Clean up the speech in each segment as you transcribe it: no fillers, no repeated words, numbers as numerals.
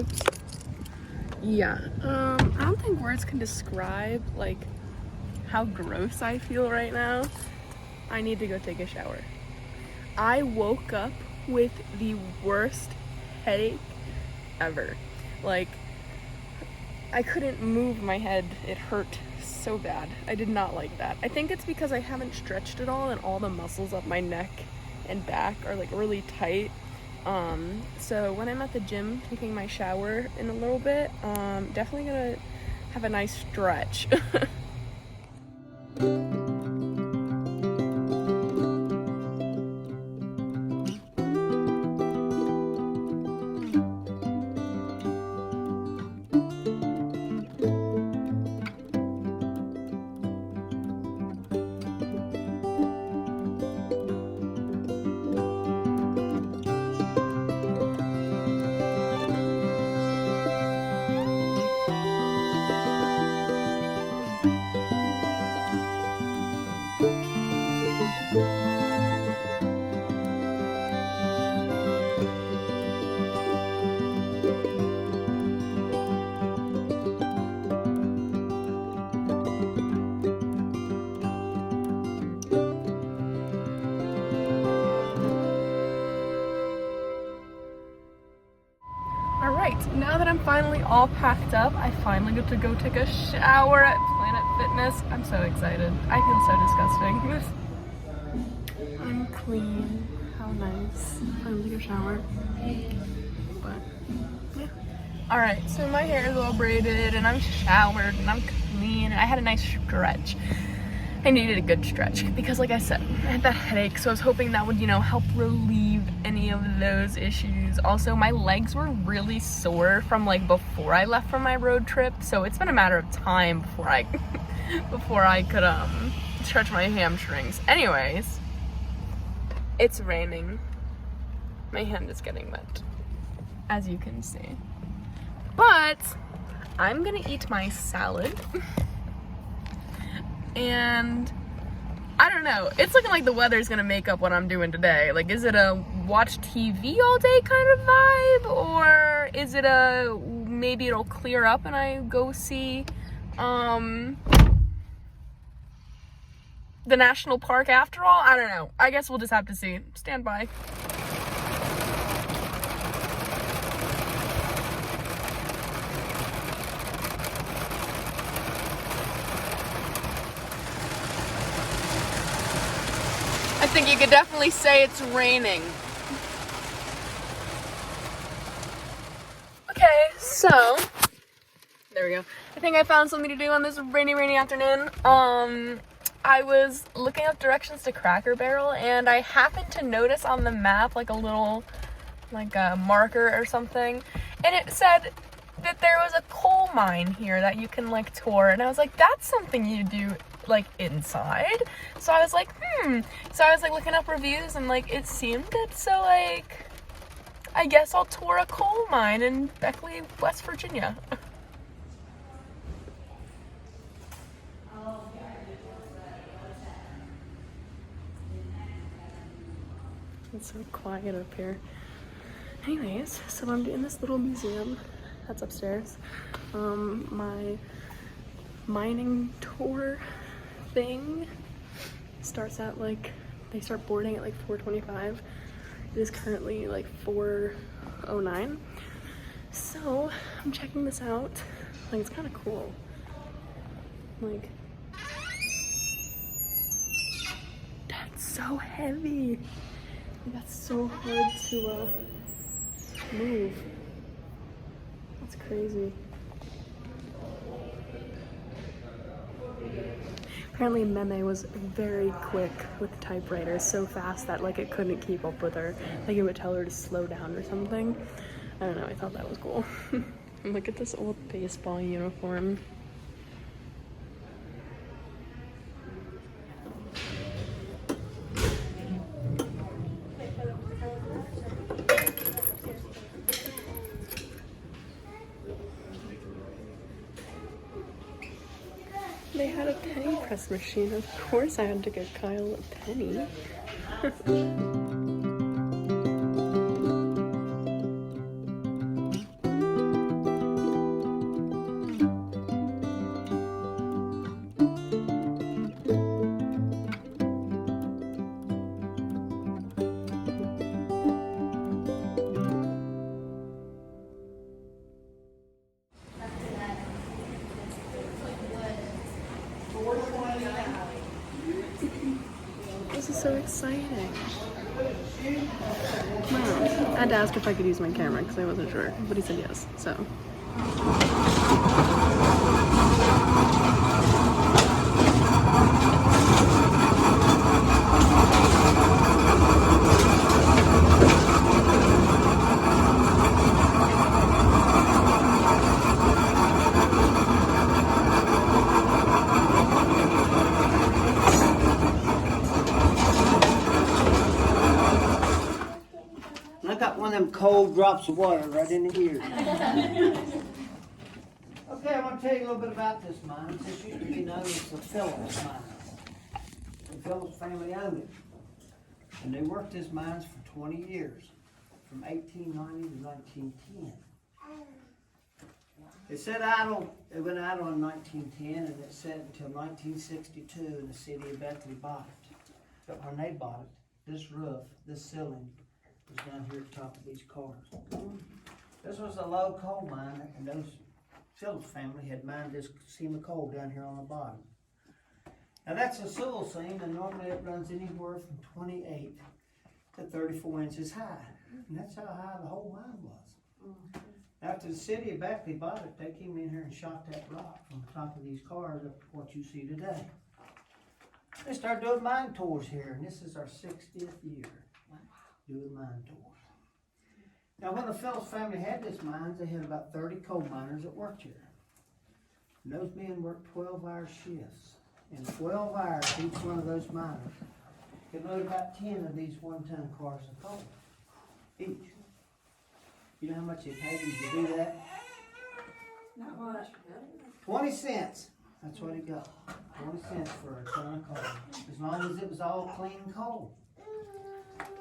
Oops. Yeah, I don't think words can describe, like, how gross I feel right now. I need to go take a shower. I woke up with the worst headache ever. Like, I couldn't move my head. It hurt so bad. I did not like that. I think it's because I haven't stretched at all and all the muscles up my neck and back are like really tight. So when I'm at the gym taking my shower in a little bit, definitely gonna have a nice stretch. Alright, now that I'm finally all packed up, I finally get to go take a shower at Planet Fitness. I'm so excited. I feel so disgusting. I'm clean. How nice. Finally take a shower. But, yeah. Alright, so my hair is all braided and I'm showered and I'm clean. I had a nice stretch. I needed a good stretch because, like I said, I had that headache, so I was hoping that would, help relieve any of those issues. Also, my legs were really sore from like before I left for my road trip, so it's been a matter of time before I could stretch my hamstrings. Anyways, it's raining. My hand is getting wet, as you can see. But I'm gonna eat my salad. And I don't know, it's looking like the weather's gonna make up what I'm doing today. Like, is it a watch TV all day kind of vibe, or is it a maybe it'll clear up and I go see the national park after all? I don't know. I guess we'll just have to see. Stand by. I think you could definitely say it's raining. Okay, so there we go. I think I found something to do on this rainy afternoon. I was looking up directions to Cracker Barrel and I happened to notice on the map like a little a marker or something, and it said that there was a coal mine here that you can like tour, and I was like, that's something you do like inside. So I was like, so I was like looking up reviews and like it seemed it, so like I guess I'll tour a coal mine in Beckley, West Virginia. It's so quiet up here. Anyways, so I'm in this little museum that's upstairs. My mining tour thing starts at they start boarding at 4:25. It is currently 4:09. So I'm checking this out. It's kind of cool. That's so heavy. That's so hard to move. That's crazy. Apparently Meme was very quick with the typewriter, so fast that it couldn't keep up with her. It would tell her to slow down or something. I don't know, I thought that was cool. Look at this old baseball uniform. They had a penny press machine. Of course I had to get Kyle a penny. exciting. Wow. I had to ask if I could use my camera because I wasn't sure, but he said yes, so. I got one of them cold drops of water right in the ear. Okay, I want to tell you a little bit about this mine. This used to be known as the Phillips mine. The Phillips family owned it. And they worked this mines for 20 years, from 1890 to 1910. It went idle in 1910, and it sat until 1962, and the city of Beckley bought it. But when they bought it, this roof, this ceiling, was down here at the top of these cars. This was a low coal mine, and those Phillips family had mined this seam of coal down here on the bottom. Now that's a Sewell seam, and normally it runs anywhere from 28 to 34 inches high. And that's how high the whole mine was. After the city of Beckley bought it, they came in here and shot that rock from the top of these cars up to what you see today. They started doing mine tours here, and this is our 60th year doing mine tours. Now when the Phillips family had this mines, they had about 30 coal miners that worked here. And those men worked 12-hour shifts. In 12 hours, each one of those miners could load about 10 of these one-ton cars of coal, each. You know how much they paid you to do that? Not much. 20 cents. That's what he got. 20 cents for a ton of coal. As long as it was all clean coal.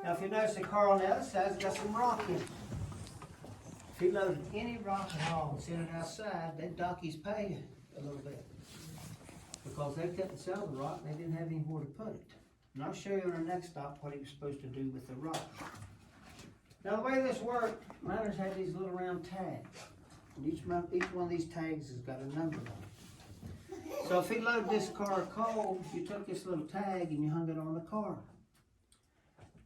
Now if you notice the car on the other side's got some rock in it. If he loaded any rock at all and sent it outside, they'd dock his pay a little bit. Because they couldn't sell the rock, they didn't have anywhere to put it. And I'll show you on our next stop what he was supposed to do with the rock. Now the way this worked, miners had these little round tags. And each one of these tags has got a number on it. So if he loaded this car of coal, you took this little tag and you hung it on the car.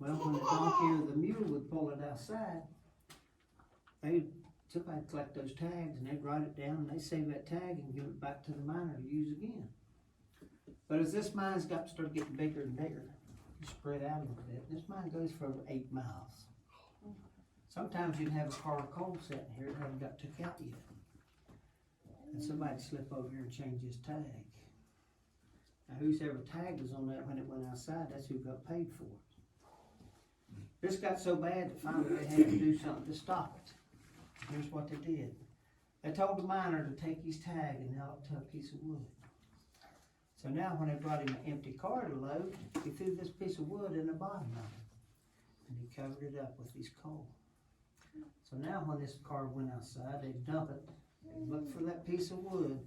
Well, when the donkey or the mule would pull it outside, somebody would collect those tags and they'd write it down and they'd save that tag and give it back to the miner to use again. But as this mine's started getting bigger and bigger, you spread out a little bit. This mine goes for over 8 miles. Sometimes you'd have a car of coal sitting here that hadn't got took out yet. And somebody'd slip over here and change his tag. Now whoever tag was on that when it went outside, that's who got paid for it. This got so bad that finally they had to do something to stop it. Here's what they did. They told the miner to take his tag and nail it to a piece of wood. So now when they brought him an empty car to load, he threw this piece of wood in the bottom of it. And he covered it up with his coal. So now when this car went outside, they'd dump it, they'd look for that piece of wood,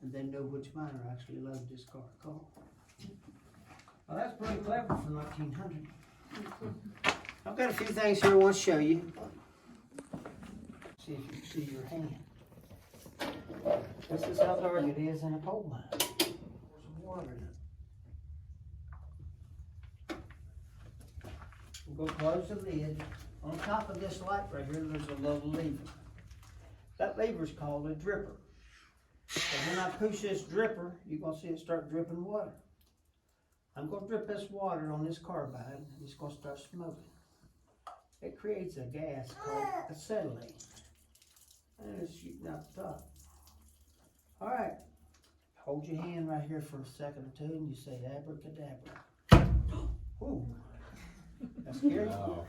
and they'd know which miner actually loaded this car of coal. Well, that's pretty clever for 1900. I've got a few things here I want to show you. See if you can see your hand. This is how dark it is in a coal mine. There's some water in it. We'll go close the lid. On top of this light right here, there's a little lever. That lever is called a dripper. And when I push this dripper, you're going to see it start dripping water. I'm going to drip this water on this carbide, and it's going to start smoking. It creates a gas called acetylene. And it's shooting out the top. All right, hold your hand right here for a second or two, and you say abracadabra. Ooh, that's scary. Wow.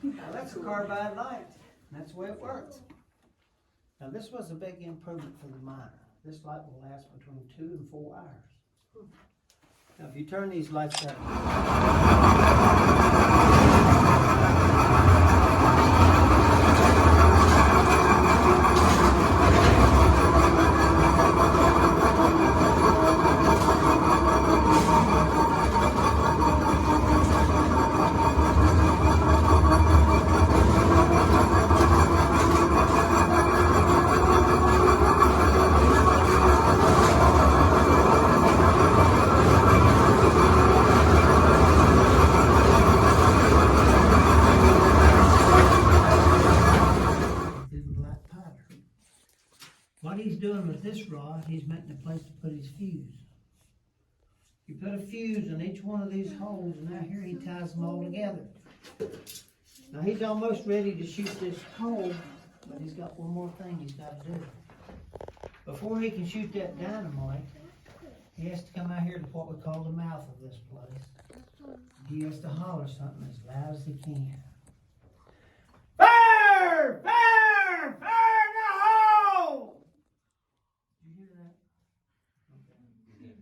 Now that's a carbide light. That's the way it works. Now this was a big improvement for the miner. This light will last between 2 and 4 hours. Now if you turn these lights out. with this rod, he's making a place to put his fuse. You put a fuse in each one of these holes, and now here he ties them all together. Now he's almost ready to shoot this hole, but he's got one more thing he's got to do. Before he can shoot that dynamite, he has to come out here to what we call the mouth of this place. He has to holler something as loud as he can. Fire! Fire! Fire in the hole! Did you hear that? Okay.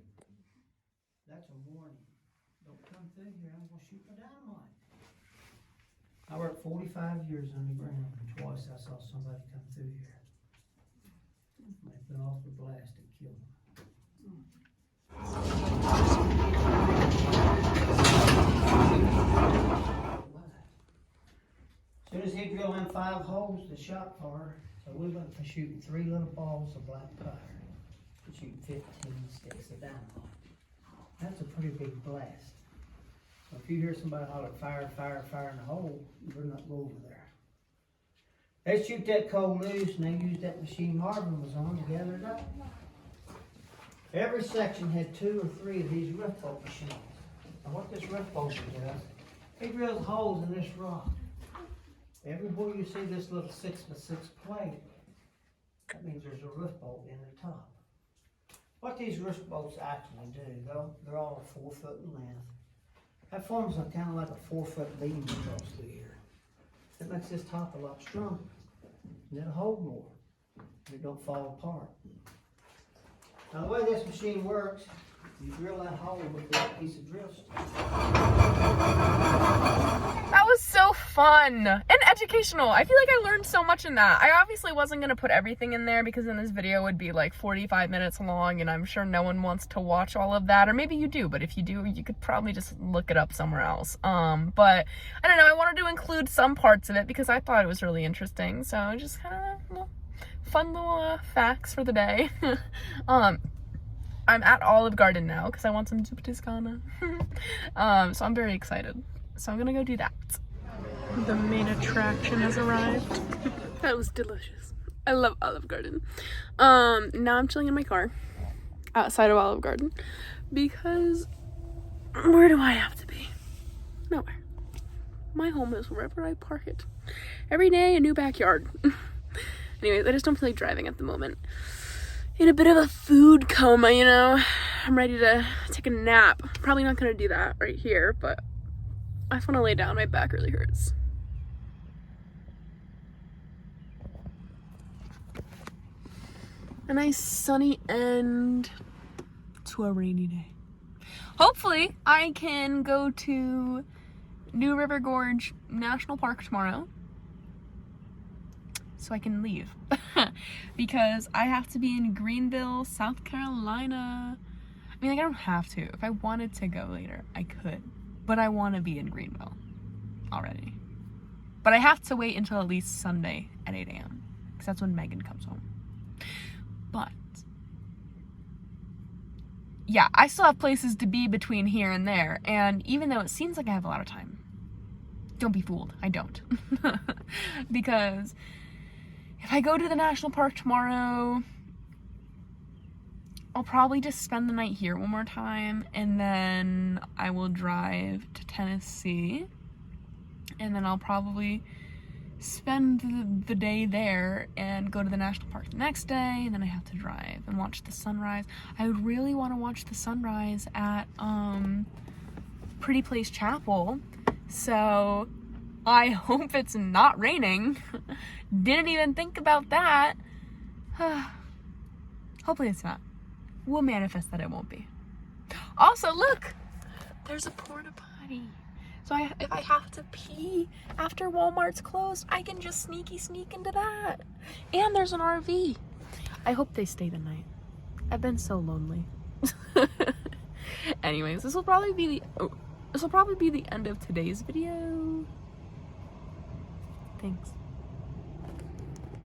That's a warning. Don't come through here, I'm gonna shoot my dynamite. I worked 45 years underground, and twice I saw somebody come through here. They've been off the blast and killed them. As soon as he drilled in 5 holes, the shot fire, so we went from shooting 3 little balls of black powder to shooting 15 sticks of dynamite. That's a pretty big blast. So if you hear somebody holler fire, fire, fire in the hole, you better not go over there. They shoot that coal loose and they use that machine Marvin was on to gather it up. Every section had 2 or 3 of these rift bolt machines. Now what this rift bolter does, it drills holes in this rock. Everywhere you see this little 6x6 plate, that means there's a rift bolt in the top. What these rift bolts actually do, they're all 4 foot in length. That forms kind of like a 4-foot beam across through here. That makes this top a lot stronger. And it'll hold more. And it don't fall apart. Now the way this machine works, you drill that hole with that piece of drill stick. That was so fun and educational. I feel like I learned so much in that. I obviously wasn't going to put everything in there because then this video would be like 45 minutes long and I'm sure no one wants to watch all of that, or maybe you do, but if you do, you could probably just look it up somewhere else. But I don't know, I wanted to include some parts of it because I thought it was really interesting. So just kind of fun little facts for the day. I'm at Olive Garden now because I want some zuppa Toscana. So I'm very excited. So I'm gonna go do that. The main attraction has arrived. That was delicious. I love Olive Garden. Now I'm chilling in my car outside of Olive Garden because where do I have to be? Nowhere. My home is wherever I park it. Every day, a new backyard. Anyways, I just don't feel like driving at the moment. In a bit of a food coma, you know. I'm ready to take a nap. Probably not gonna do that right here, but I just want to lay down. My back really hurts. A nice sunny end to a rainy day. Hopefully, I can go to New River Gorge National Park tomorrow so I can leave because I have to be in Greenville, South Carolina. I mean, like, I don't have to. If I wanted to go later, I could, but I want to be in Greenville already. But I have to wait until at least Sunday at 8 a.m. because that's when Megan comes home. But yeah, I still have places to be between here and there, and even though it seems like I have a lot of time, don't be fooled, I don't. Because if I go to the national park tomorrow, I'll probably just spend the night here one more time, and then I will drive to Tennessee, and then I'll probably spend the day there and go to the national park the next day, and then I have to drive and watch the sunrise. I would really want to watch the sunrise at Pretty Place Chapel, so I hope it's not raining. Didn't even think about that. Hopefully it's not. We'll manifest that it won't be. Also, look! There's a porta potty. So if I have to pee after Walmart's closed, I can just sneak into that. And there's an RV. I hope they stay the night. I've been so lonely. Anyways, this will probably be the end of today's video. Thanks.